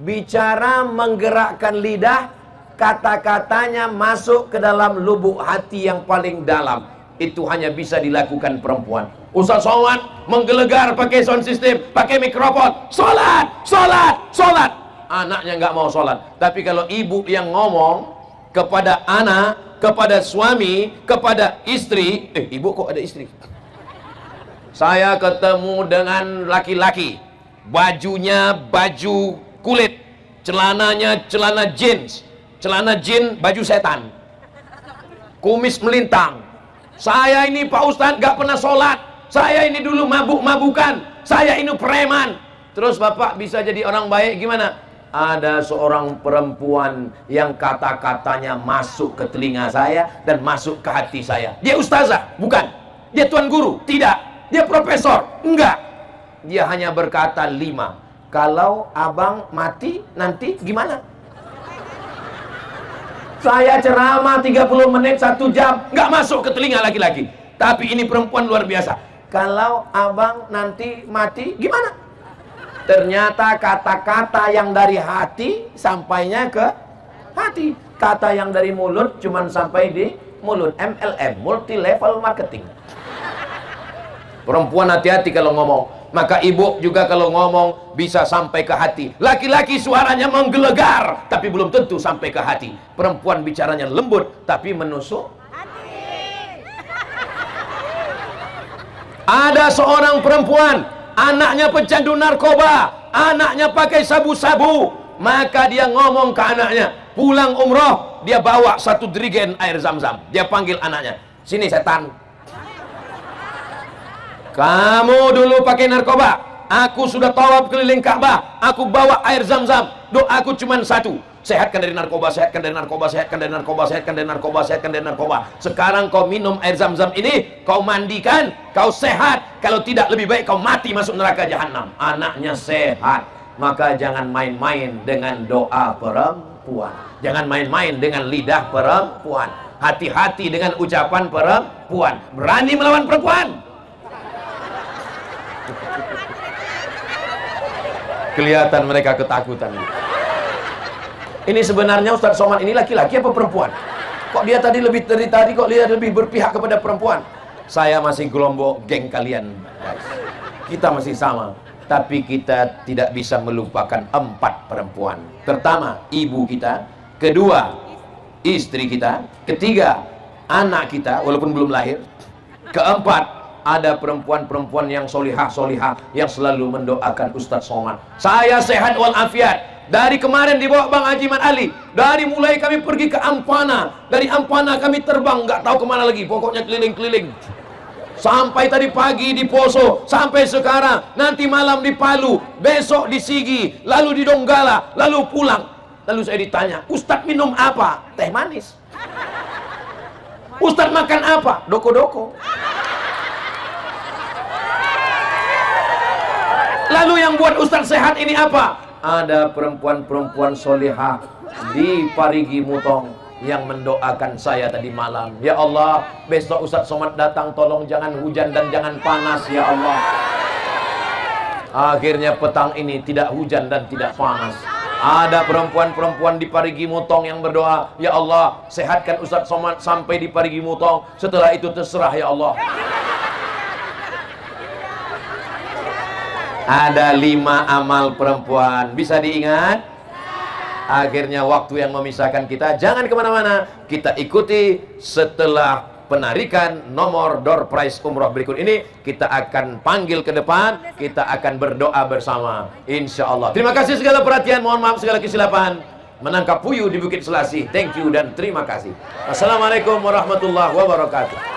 Bicara menggerakkan lidah, kata-katanya masuk ke dalam lubuk hati yang paling dalam. Itu hanya bisa dilakukan perempuan. Ustaz Somad menggelegar pakai sound system, pakai mikrofon, sholat, sholat, sholat. Anaknya nggak mau sholat. Tapi kalau ibu yang ngomong kepada anak, kepada suami, kepada istri, ibu kok ada istri? Saya ketemu dengan laki-laki, bajunya baju kulit, celananya celana jeans, celana jin, baju setan, kumis melintang. Saya ini Pak Ustadz gak pernah sholat, saya ini dulu mabuk-mabukan, saya ini preman. Terus Bapak bisa jadi orang baik gimana? Ada seorang perempuan yang kata-katanya masuk ke telinga saya dan masuk ke hati saya. Dia ustazah? Bukan. Dia tuan guru? Tidak. Dia profesor? Enggak. Dia hanya berkata 5. Kalau abang mati nanti gimana? Saya ceramah 30 menit 1 jam, nggak masuk ke telinga laki-laki. Tapi ini perempuan luar biasa. Kalau abang nanti mati gimana? Ternyata kata-kata yang dari hati sampainya ke hati. Kata yang dari mulut cuman sampai di mulut. MLM, multi level marketing. Perempuan hati-hati kalau ngomong. Maka ibu juga kalau ngomong bisa sampai ke hati. Laki-laki suaranya menggelegar, tapi belum tentu sampai ke hati. Perempuan bicaranya lembut, tapi menusuk hati. Ada seorang perempuan, anaknya pecandu narkoba, anaknya pakai sabu-sabu. Maka dia ngomong ke anaknya, pulang umroh, dia bawa 1 jerigen air zam-zam. Dia panggil anaknya, sini setan, kamu dulu pakai narkoba, aku sudah tawaf keliling Ka'bah, aku bawa air zam-zam, doaku cuma 1, sehatkan dari narkoba, sehatkan dari narkoba, sehatkan dari narkoba, sehatkan dari narkoba, sehatkan dari narkoba. Sekarang kau minum air zam-zam ini, kau mandikan, kau sehat. Kalau tidak lebih baik kau mati masuk neraka jahanam. Anaknya sehat. Maka jangan main-main dengan doa perempuan, jangan main-main dengan lidah perempuan. Hati-hati dengan ucapan perempuan. Berani melawan perempuan, kelihatan mereka ketakutan. Ini sebenarnya Ustadz Somad ini laki-laki apa perempuan? Kok dia tadi kok dia lebih berpihak kepada perempuan? Saya masih gelombang geng kalian, guys. Kita masih sama, tapi kita tidak bisa melupakan 4 perempuan. Pertama, ibu kita. Kedua, istri kita. Ketiga, anak kita walaupun belum lahir. Keempat, ada perempuan-perempuan yang solihah-solihah yang selalu mendoakan Ustadz Somad. Saya sehat walafiat. Dari kemarin dibawa Bang Haji Mat Ali. Dari mulai kami pergi ke Ampana, dari Ampana kami terbang nggak tahu kemana lagi. Pokoknya keliling-keliling. Sampai tadi pagi di Poso, sampai sekarang. Nanti malam di Palu, besok di Sigi, lalu di Donggala, lalu pulang. Lalu saya ditanya, Ustadz minum apa? Teh manis. Ustadz makan apa? Doko-doko. Lalu yang buat Ustadz sehat ini apa? Ada perempuan-perempuan solihah di Parigi Mutong, yang mendoakan saya tadi malam. Ya Allah, besok Ustadz Somad datang, tolong jangan hujan dan jangan panas ya Allah. Akhirnya petang ini tidak hujan dan tidak panas. Ada perempuan-perempuan di Parigi Mutong yang berdoa, ya Allah, sehatkan Ustadz Somad sampai di Parigi Mutong. Setelah itu terserah ya Allah. Ada 5 amal perempuan, bisa diingat? Akhirnya waktu yang memisahkan kita, jangan kemana-mana. Kita ikuti setelah penarikan nomor door prize umroh berikut ini. Kita akan panggil ke depan, kita akan berdoa bersama, insya Allah. Terima kasih segala perhatian, mohon maaf segala kesilapan. Menangkap puyuh di Bukit Selasih. Thank you dan terima kasih. Assalamualaikum warahmatullahi wabarakatuh.